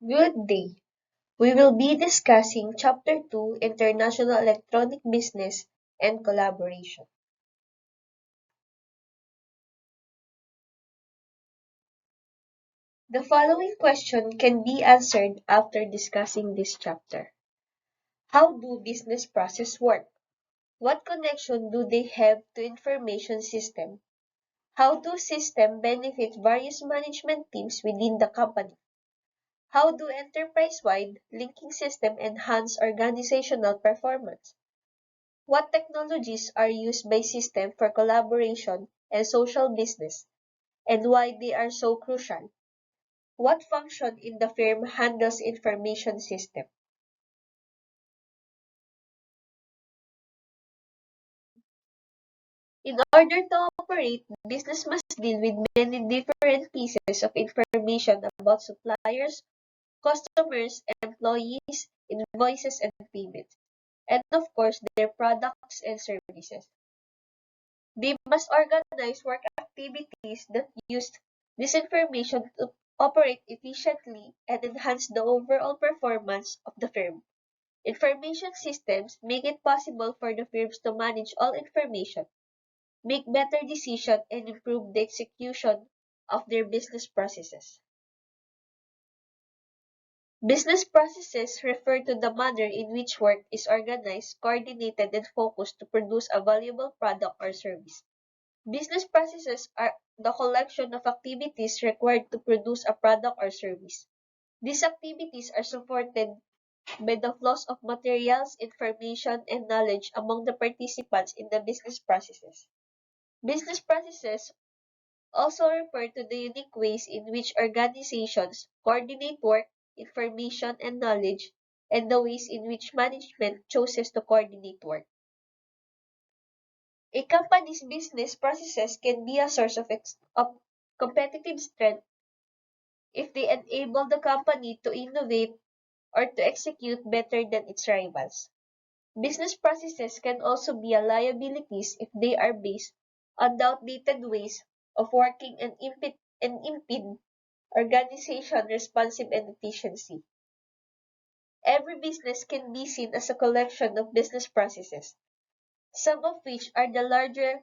Good day. We will be discussing Chapter 2, International Electronic Business and Collaboration. The following question can be answered after discussing this chapter. How do business processes work? What connection do they have to information system? How do systems benefit various management teams within the company? How do enterprise-wide linking systems enhance organizational performance? What technologies are used by systems for collaboration and social business, and why they are so crucial? What function in the firm handles information system? In order to operate, business must deal with many different pieces of information about suppliers, customers, employees, invoices, and payments, and of course, their products and services. They must organize work activities that use this information to operate efficiently and enhance the overall performance of the firm. Information systems make it possible for the firms to manage all information, make better decisions, and improve the execution of their business processes. Business processes refer to the manner in which work is organized, coordinated, and focused to produce a valuable product or service. Business processes are the collection of activities required to produce a product or service. These activities are supported by the flows of materials, information, and knowledge among the participants in the business processes. Business processes also refer to the unique ways in which organizations coordinate work, information, and knowledge, and the ways in which management chooses to coordinate work. A company's business processes can be a source of competitive strength if they enable the company to innovate or to execute better than its rivals. Business processes can also be a liabilities if they are based on the outdated ways of working and impede organization responsive and efficiency. Every business can be seen as a collection of business processes, some of which are the larger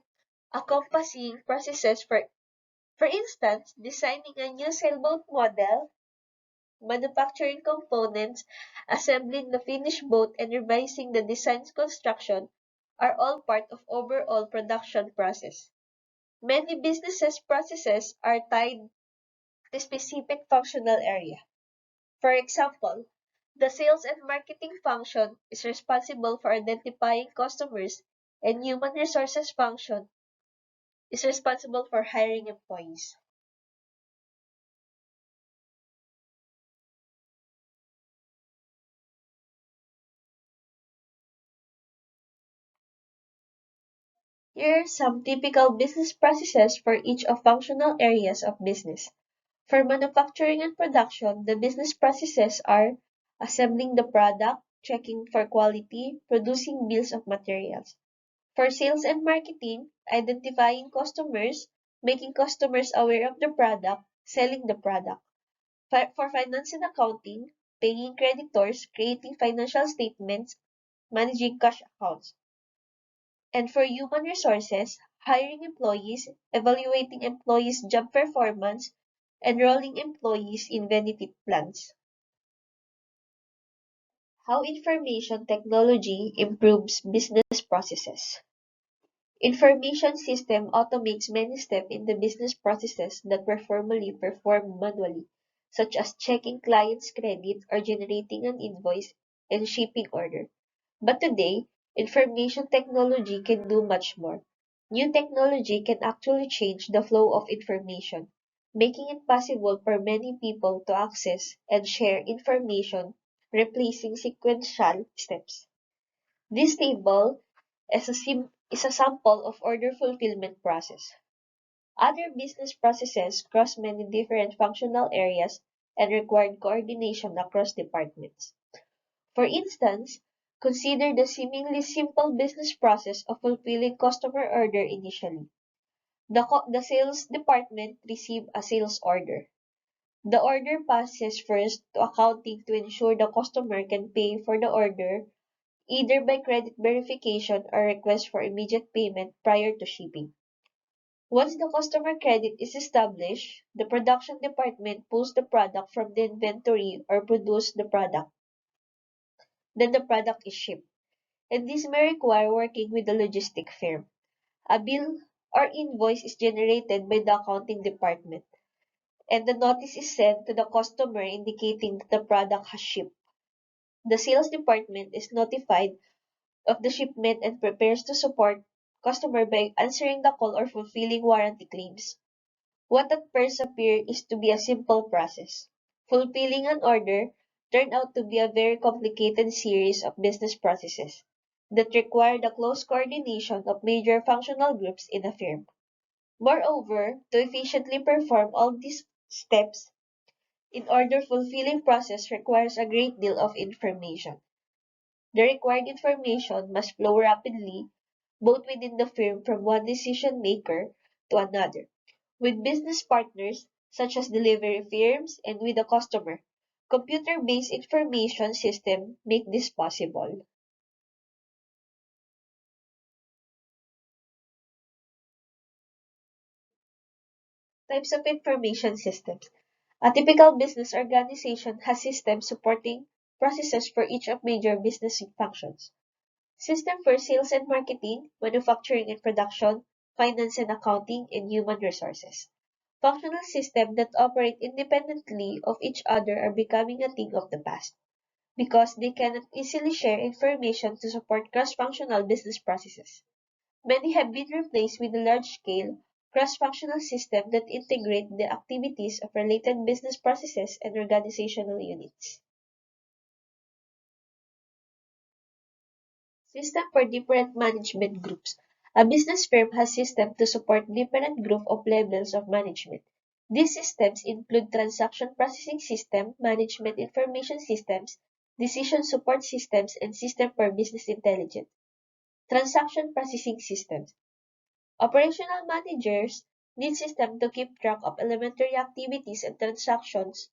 encompassing processes for instance, designing a new sailboat model, manufacturing components, assembling the finished boat, and revising the design's construction are all part of overall production process. Many businesses processes are tied to specific functional area. For example, the sales and marketing function is responsible for identifying customers, and human resources function is responsible for hiring employees. Here are some typical business processes for each of functional areas of business. For manufacturing and production, the business processes are assembling the product, checking for quality, producing bills of materials. For sales and marketing, identifying customers, making customers aware of the product, selling the product. For finance and accounting, paying creditors, creating financial statements, managing cash accounts. And for human resources, hiring employees, evaluating employees' job performance, enrolling employees in benefit plans. How information technology improves business processes. Information system automates many steps in the business processes that were formerly performed manually, such as checking clients' credit or generating an invoice and shipping order. But today, information technology can do much more. New technology can actually change the flow of information, making it possible for many people to access and share information, replacing sequential steps. This table is a sample of order fulfillment process. Other business processes cross many different functional areas and require coordination across departments. For instance, consider the seemingly simple business process of fulfilling customer order initially. The sales department receives a sales order. The order passes first to accounting to ensure the customer can pay for the order either by credit verification or request for immediate payment prior to shipping. Once the customer credit is established, the production department pulls the product from the inventory or produce the product. Then the product is shipped, and this may require working with the logistic firm. A bill or invoice is generated by the accounting department, and the notice is sent to the customer indicating that the product has shipped. The sales department is notified of the shipment and prepares to support customer by answering the call or fulfilling warranty claims. What at first appeared is to be a simple process. Fulfilling an order turned out to be a very complicated series of business processes that require the close coordination of major functional groups in a firm. Moreover, to efficiently perform all these steps in order fulfilling process requires a great deal of information. The required information must flow rapidly both within the firm from one decision maker to another, with business partners such as delivery firms and with the customer. Computer-based information system make this possible. Types of information systems. A typical business organization has systems supporting processes for each of major business functions. System for sales and marketing, manufacturing and production, finance and accounting, and human resources. Functional systems that operate independently of each other are becoming a thing of the past because they cannot easily share information to support cross-functional business processes. Many have been replaced with a large-scale, cross-functional system that integrate the activities of related business processes and organizational units. System for different management groups. A business firm has systems to support different group of levels of management. These systems include transaction processing system, management information systems, decision support systems, and system for business intelligence. Transaction processing systems. Operational managers need systems to keep track of elementary activities and transactions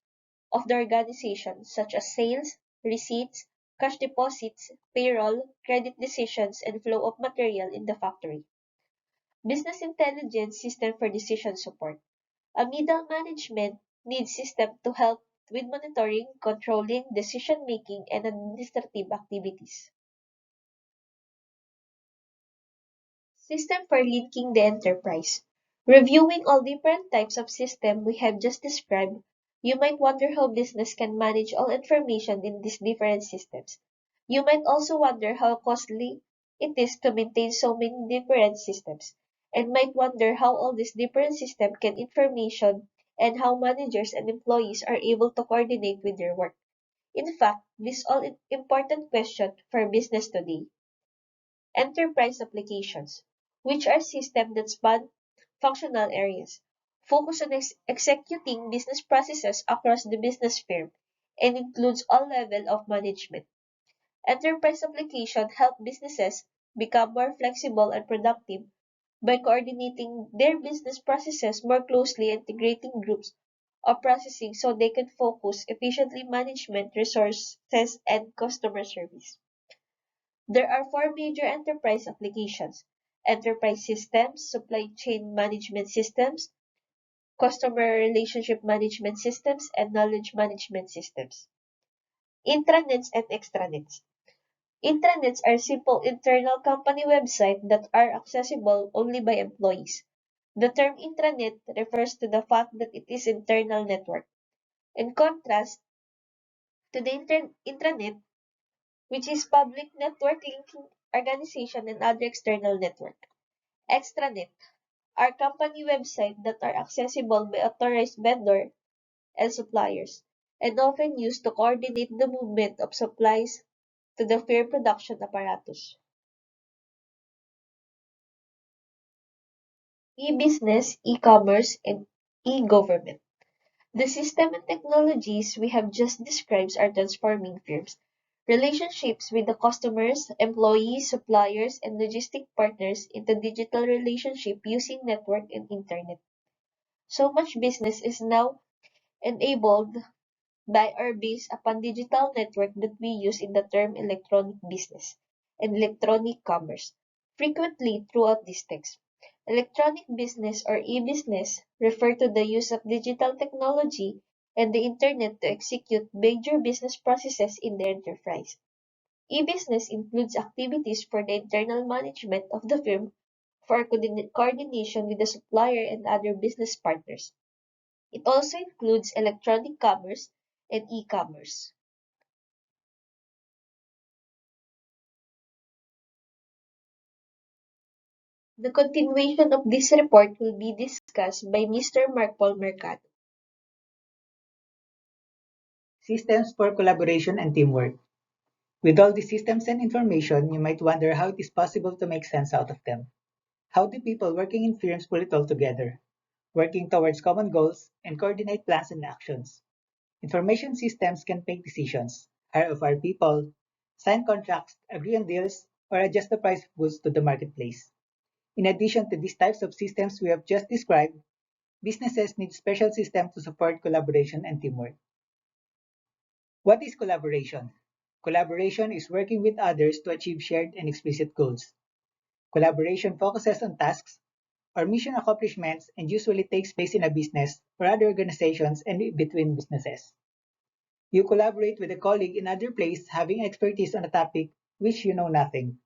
of the organization, such as sales, receipts, cash deposits, payroll, credit decisions, and flow of material in the factory. Business intelligence system for decision support. A middle management needs system to help with monitoring, controlling, decision making, and administrative activities. System for linking the enterprise. Reviewing all different types of system we have just described, you might wonder how business can manage all information in these different systems. You might also wonder how costly it is to maintain so many different systems, and might wonder how all these different systems can information and how managers and employees are able to coordinate with their work. In fact, this all important question for business today. Enterprise applications, which are systems that span functional areas, focus on executing business processes across the business firm, and includes all levels of management. Enterprise applications help businesses become more flexible and productive by coordinating their business processes more closely, integrating groups of processing so they can focus efficiently management resources and customer service. There are four major enterprise applications: enterprise systems, supply chain management systems, customer relationship management systems, and knowledge management systems. Intranets and extranets. Intranets are simple internal company websites that are accessible only by employees. The term intranet refers to the fact that it is internal network. In contrast to the intranet, which is public network linking organization and other external network. Extranet are company websites that are accessible by authorized vendor and suppliers, and often used to coordinate the movement of supplies to the fair production apparatus. E-business, e-commerce, and e-government. The system and technologies we have just described are transforming firms' relationships with the customers, employees, suppliers, and logistic partners into digital relationship using network and internet. So much business is now enabled by or based upon digital network that we use in the term electronic business and electronic commerce frequently throughout this text. Electronic business or e-business refer to the use of digital technology and the internet to execute major business processes in the enterprise. E-business includes activities for the internal management of the firm for coordination with the supplier and other business partners. It also includes electronic commerce and e-commerce. The continuation of this report will be discussed by Mr. Mark Paul Mercado. Systems for collaboration and teamwork. With all the systems and information, you might wonder how it is possible to make sense out of them. How do people working in firms pull it all together, working towards common goals, and coordinate plans and actions? Information systems can make decisions, hire or fire people, sign contracts, agree on deals, or adjust the price of goods to the marketplace. In addition to these types of systems we have just described, businesses need special systems to support collaboration and teamwork. What is collaboration? Collaboration is working with others to achieve shared and explicit goals. Collaboration focuses on tasks or mission accomplishments and usually takes place in a business or other organizations and between businesses. You collaborate with a colleague in other place having expertise on a topic which you know nothing.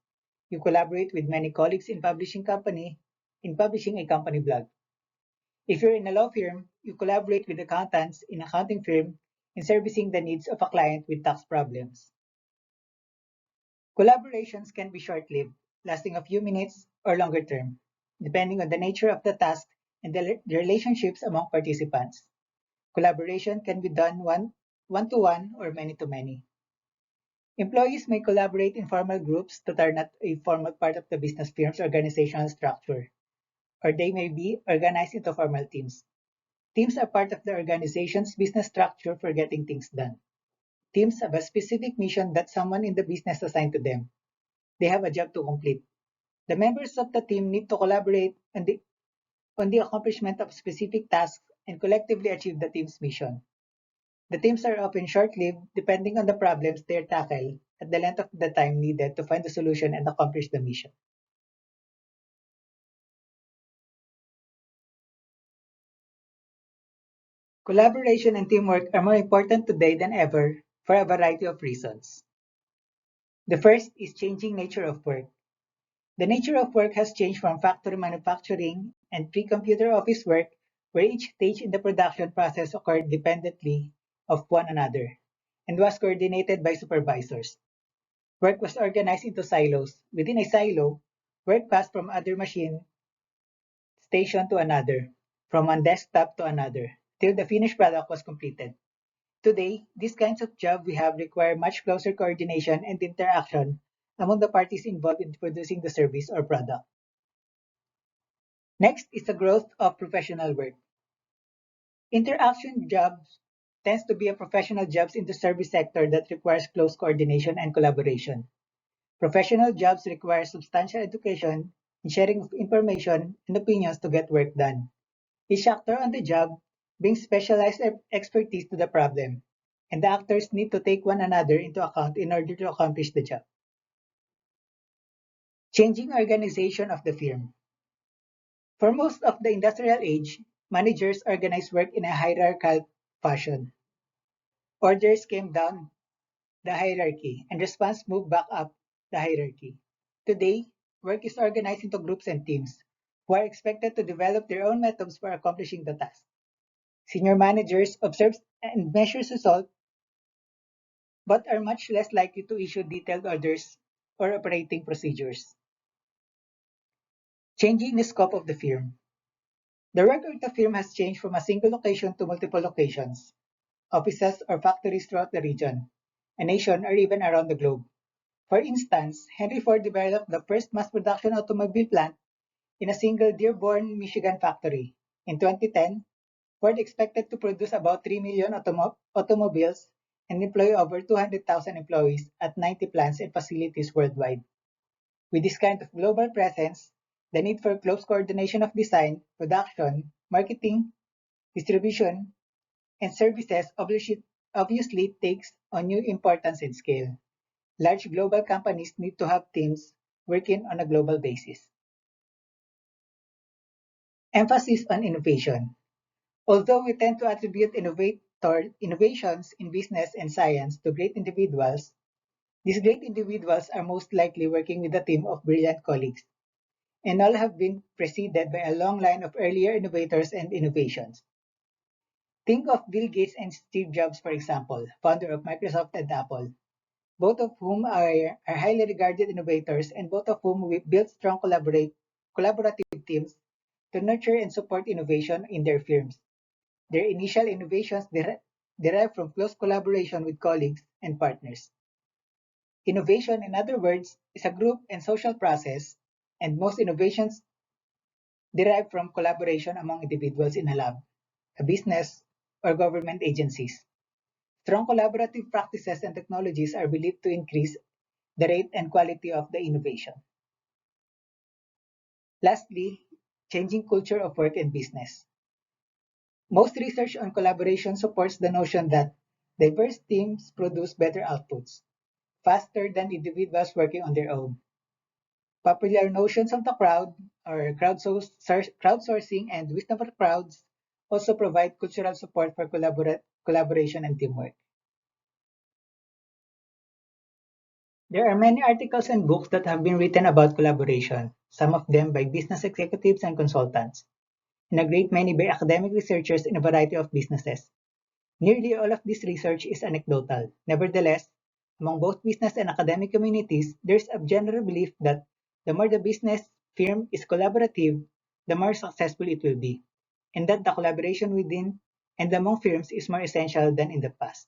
You collaborate with many colleagues in publishing a company blog. If you're in a law firm, you collaborate with accountants in an accounting firm in servicing the needs of a client with tax problems. Collaborations can be short-lived, lasting a few minutes or longer term, depending on the nature of the task and the relationships among participants. Collaboration can be done one-to-one or many-to-many. Employees may collaborate in formal groups that are not a formal part of the business firm's organizational structure, or they may be organized into formal teams. Teams are part of the organization's business structure for getting things done. Teams have a specific mission that someone in the business assigned to them. They have a job to complete. The members of the team need to collaborate on the accomplishment of specific tasks and collectively achieve the team's mission. The teams are often short-lived depending on the problems they tackle at the length of the time needed to find the solution and accomplish the mission. Collaboration and teamwork are more important today than ever for a variety of reasons. The first is changing nature of work. The nature of work has changed from factory manufacturing and pre-computer office work, where each stage in the production process occurred independently of one another and was coordinated by supervisors. Work was organized into silos. Within a silo, work passed from other machine station to another, from one desktop to another, till the finished product was completed. Today, these kinds of jobs we have require much closer coordination and interaction among the parties involved in producing the service or product. Next is the growth of professional work. Interaction jobs tends to be a professional jobs in the service sector that requires close coordination and collaboration. Professional jobs require substantial education and sharing of information and opinions to get work done. Each actor on the job brings specialized expertise to the problem, and the actors need to take one another into account in order to accomplish the job. Changing organization of the firm. For most of the industrial age, managers organized work in a hierarchical fashion. Orders came down the hierarchy, and response moved back up the hierarchy. Today, work is organized into groups and teams, who are expected to develop their own methods for accomplishing the task. Senior managers observe and measure results, but are much less likely to issue detailed orders or operating procedures. Changing the scope of the firm. The work of the firm has changed from a single location to multiple locations, offices or factories throughout the region, a nation, or even around the globe. For instance, Henry Ford developed the first mass production automobile plant in a single Dearborn, Michigan factory. In 2010, Ford expected to produce about 3 million automobiles and employ over 200,000 employees at 90 plants and facilities worldwide. With this kind of global presence, the need for close coordination of design, production, marketing, distribution, and services obviously takes on new importance and scale. Large global companies need to have teams working on a global basis. Emphasis on innovation. Although we tend to attribute innovations in business and science to great individuals, these great individuals are most likely working with a team of brilliant colleagues, and all have been preceded by a long line of earlier innovators and innovations. Think of Bill Gates and Steve Jobs, for example, founder of Microsoft and Apple, both of whom are highly regarded innovators and both of whom we built strong collaborative teams to nurture and support innovation in their firms. Their initial innovations derive from close collaboration with colleagues and partners. Innovation, in other words, is a group and social process, and most innovations derive from collaboration among individuals in a lab, a business, or government agencies. Strong collaborative practices and technologies are believed to increase the rate and quality of the innovation. Lastly, changing culture of work and business. Most research on collaboration supports the notion that diverse teams produce better outputs, faster than individuals working on their own. Popular notions of the crowd, or crowdsourcing and wisdom of crowds, also provide cultural support for collaboration and teamwork. There are many articles and books that have been written about collaboration, some of them by business executives and consultants, and a great many by academic researchers in a variety of businesses. Nearly all of this research is anecdotal. Nevertheless, among both business and academic communities, there's a general belief that the more the business firm is collaborative, the more successful it will be, and that the collaboration within and among firms is more essential than in the past.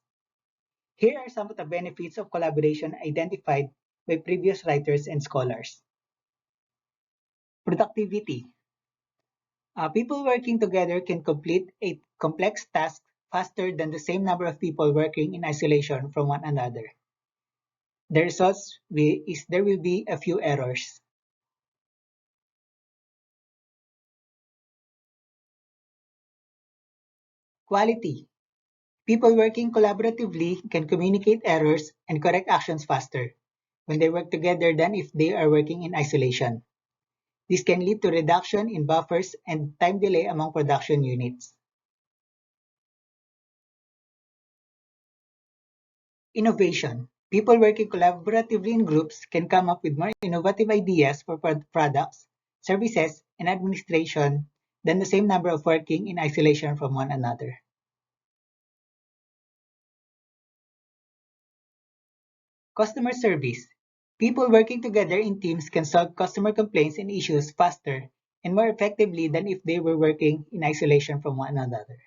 Here are some of the benefits of collaboration identified by previous writers and scholars. Productivity. People working together can complete a complex task faster than the same number of people working in isolation from one another. The results is there will be a few errors. Quality. People working collaboratively can communicate errors and correct actions faster when they work together than if they are working in isolation. This can lead to reduction in buffers and time delay among production units. Innovation. People working collaboratively in groups can come up with more innovative ideas for products, services, and administration than the same number of working in isolation from one another. Customer service. People working together in teams can solve customer complaints and issues faster and more effectively than if they were working in isolation from one another.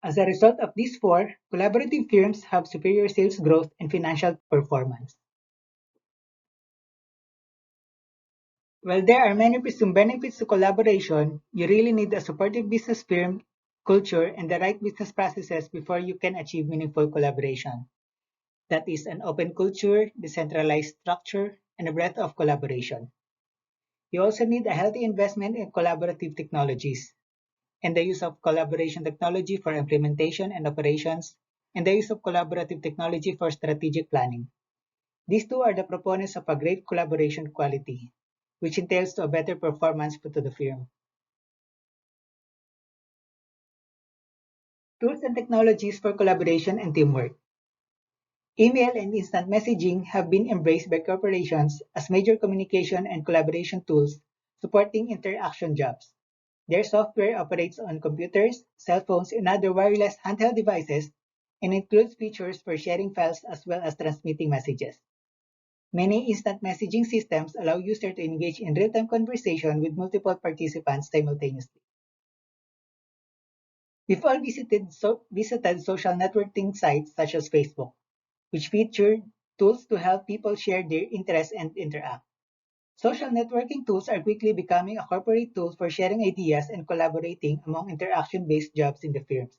As a result of these four, collaborative firms have superior sales growth and financial performance. While there are many presumed benefits to collaboration, you really need a supportive business firm, culture, and the right business processes before you can achieve meaningful collaboration. That is an open culture, decentralized structure, and a breadth of collaboration. You also need a healthy investment in collaborative technologies, and the use of collaboration technology for implementation and operations, and the use of collaborative technology for strategic planning. These two are the proponents of a great collaboration quality, which entails to a better performance put to the firm. Tools and technologies for collaboration and teamwork. Email and instant messaging have been embraced by corporations as major communication and collaboration tools supporting interaction jobs. Their software operates on computers, cell phones, and other wireless handheld devices and includes features for sharing files as well as transmitting messages. Many instant messaging systems allow users to engage in real-time conversation with multiple participants simultaneously. We've all visited social networking sites such as Facebook, which feature tools to help people share their interests and interact. Social networking tools are quickly becoming a corporate tool for sharing ideas and collaborating among interaction-based jobs in the firms.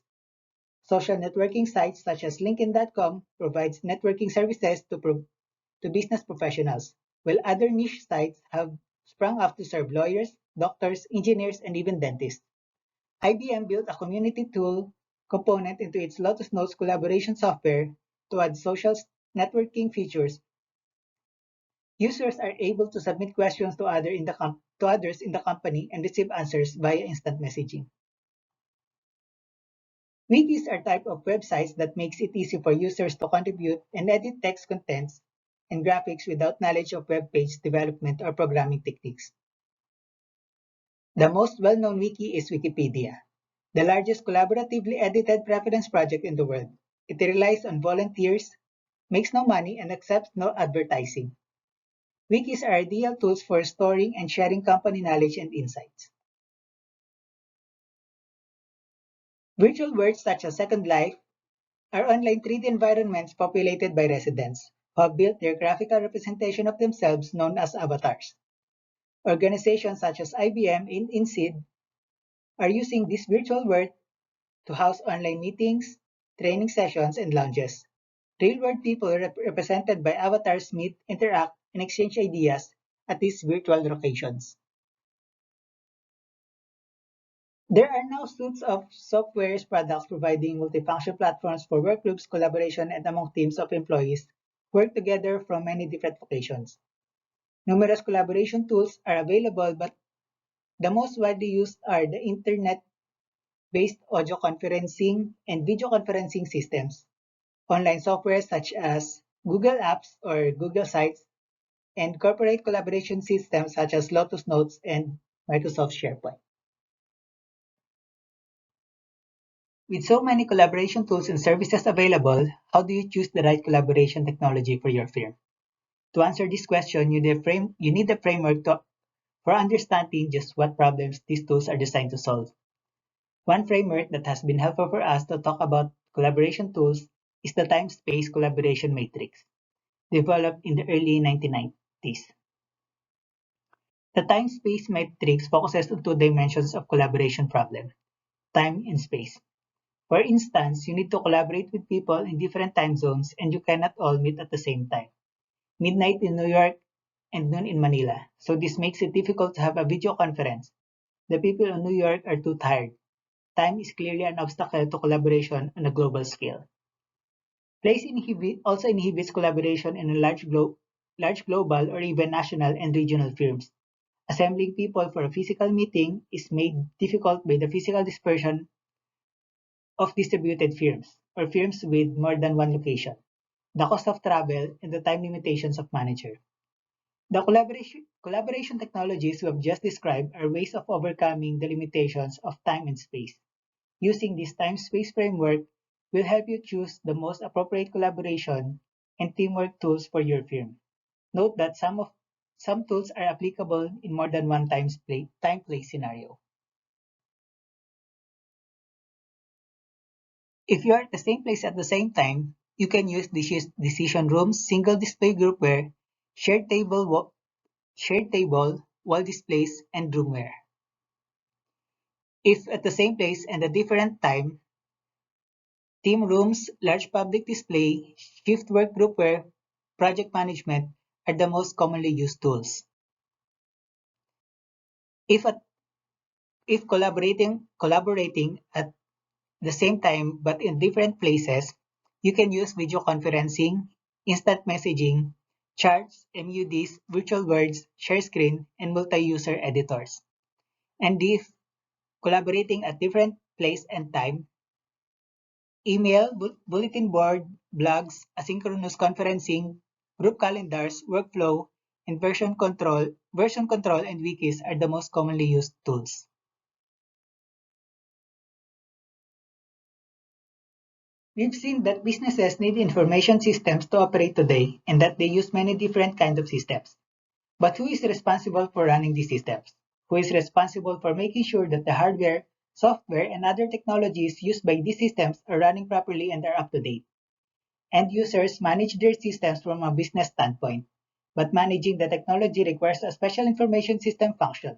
Social networking sites such as LinkedIn.com provides networking services to business professionals, while other niche sites have sprung up to serve lawyers, doctors, engineers, and even dentists. IBM built a community tool component into its Lotus Notes collaboration software to add social networking features. Users are able to submit questions to, to others in the company and receive answers via instant messaging. Wikis are type of websites that makes it easy for users to contribute and edit text contents and graphics without knowledge of web page development or programming techniques. The most well-known wiki is Wikipedia, the largest collaboratively edited reference project in the world. It relies on volunteers, makes no money, and accepts no advertising. Wikis are ideal tools for storing and sharing company knowledge and insights. Virtual worlds such as Second Life are online 3D environments populated by residents who have built their graphical representation of themselves known as avatars. Organizations such as IBM and INSEAD are using this virtual world to house online meetings, training sessions, and lounges. Real-world people represented by avatars meet, interact, and exchange ideas at these virtual locations. There are now suites of software products providing multifunction platforms for workgroups, collaboration, and among teams of employees who work together from many different locations. Numerous collaboration tools are available, but the most widely used are the internet-based audio conferencing and video conferencing systems, online software such as Google Apps or Google Sites, and corporate collaboration systems such as Lotus Notes and Microsoft SharePoint. With so many collaboration tools and services available, how do you choose the right collaboration technology for your firm? To answer this question, you need a framework for understanding just what problems these tools are designed to solve. One framework that has been helpful for us to talk about collaboration tools is the time-space collaboration matrix, developed in the early 1990s. The time-space matrix focuses on two dimensions of collaboration problem, time and space. For instance, you need to collaborate with people in different time zones and you cannot all meet at the same time. Midnight in New York and noon in Manila. So this makes it difficult to have a video conference. The people in New York are too tired. Time is clearly an obstacle to collaboration on a global scale. Place also inhibits collaboration in large global or even national and regional firms. Assembling people for a physical meeting is made difficult by the physical dispersion of distributed firms, or firms with more than one location, the cost of travel, and the time limitations of manager. The collaboration technologies we have just described are ways of overcoming the limitations of time and space. Using this time-space framework will help you choose the most appropriate collaboration and teamwork tools for your firm. Note that some tools are applicable in more than one time-place scenario. If you are at the same place at the same time, you can use decision rooms, single display groupware, shared table, wall displays, and roomware. If at the same place and a different time, team rooms, large public display, shift work groupware, project management are the most commonly used tools. If at, if collaborating at the same time but in different places, you can use video conferencing, instant messaging, charts, MUDs, virtual worlds, share screen, and multi-user editors. And if collaborating at different place and time, email, bulletin board, blogs, asynchronous conferencing, group calendars, workflow, and version control and wikis are the most commonly used tools. We've seen that businesses need information systems to operate today and that they use many different kinds of systems. But who is responsible for running these systems? Who is responsible for making sure that the hardware, software, and other technologies used by these systems are running properly and are up to date? End users manage their systems from a business standpoint, but managing the technology requires a special information system function.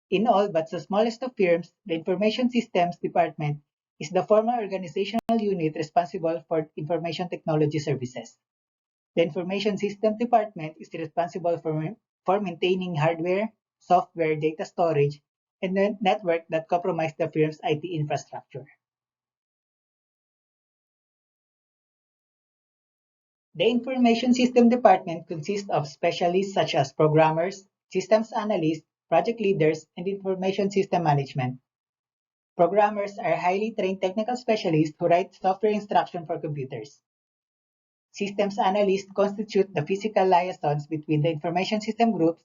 In all but the smallest of firms, the information systems department is the formal organizational unit responsible for information technology services. The information system department is responsible for maintaining hardware, software, data storage, and a network that compromise the firm's IT infrastructure. The Information System Department consists of specialists such as programmers, systems analysts, project leaders, and information system management. Programmers are highly trained technical specialists who write software instruction for computers. Systems analysts constitute the physical liaisons between the information system groups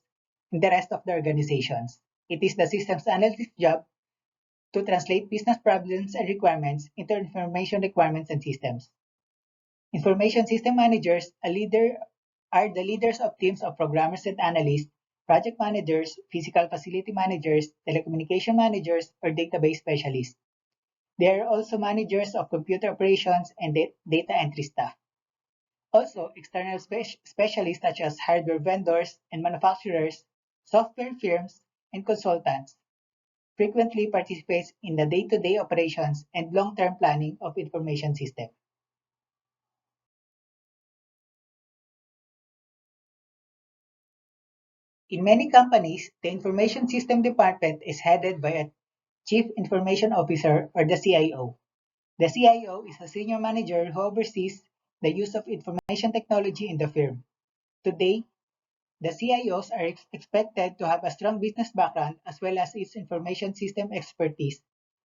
and the rest of the organizations. It is the systems analyst's job to translate business problems and requirements into information requirements and systems. Information system managers are the leaders of teams of programmers and analysts, project managers, physical facility managers, telecommunication managers, or database specialists. They are also managers of computer operations and data entry staff. Also, external specialists such as hardware vendors and manufacturers, software firms, and consultants frequently participate in the day-to-day operations and long-term planning of information systems. In many companies, the Information System Department is headed by a Chief Information Officer or the CIO. The CIO is a senior manager who oversees the use of information technology in the firm. Today, the CIOs are expected to have a strong business background as well as its information system expertise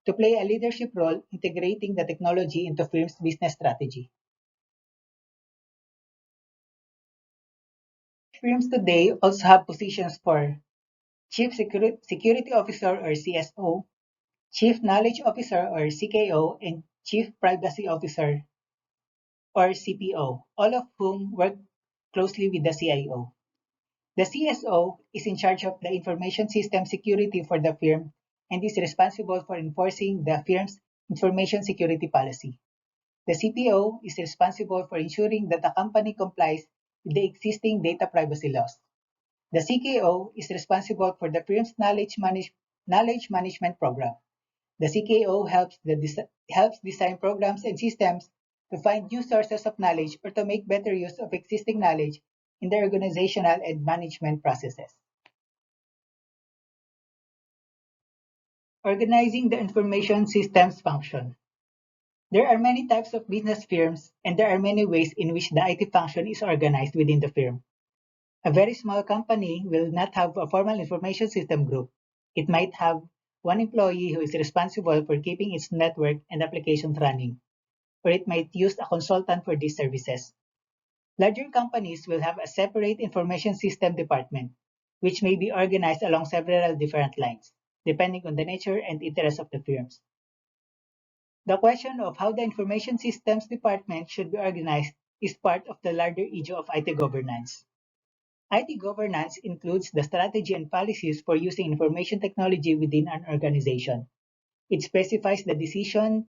to play a leadership role integrating the technology into firm's business strategy. Firms today also have positions for Chief Security Officer or CSO, Chief Knowledge Officer or CKO, and Chief Privacy Officer or CPO, all of whom work closely with the CIO. The CSO is in charge of the information system security for the firm and is responsible for enforcing the firm's information security policy. The CPO is responsible for ensuring that the company complies with the existing data privacy laws. The CKO is responsible for the firm's knowledge management program. The CKO helps design programs and systems to find new sources of knowledge or to make better use of existing knowledge in the organizational and management processes. Organizing the information systems function. There are many types of business firms, and there are many ways in which the IT function is organized within the firm. A very small company will not have a formal information system group. It might have one employee who is responsible for keeping its network and applications running, or it might use a consultant for these services. Larger companies will have a separate information system department, which may be organized along several different lines, depending on the nature and interest of the firms. The question of how the information systems department should be organized is part of the larger issue of IT governance. IT governance includes the strategy and policies for using information technology within an organization. It specifies the decision,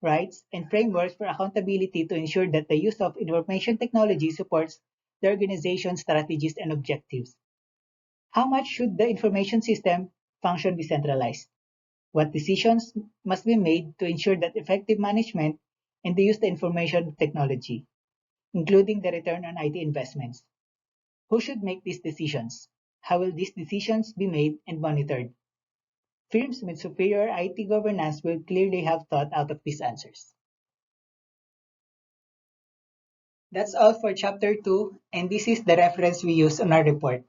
rights, and frameworks for accountability to ensure that the use of information technology supports the organization's strategies and objectives. How much should the information system function be centralized? What decisions must be made to ensure that effective management and the use of information technology, including the return on IT investments? Who should make these decisions? How will these decisions be made and monitored? Firms with superior IT governance will clearly have thought out of these answers. That's all for chapter 2, and this is the reference we use on our report.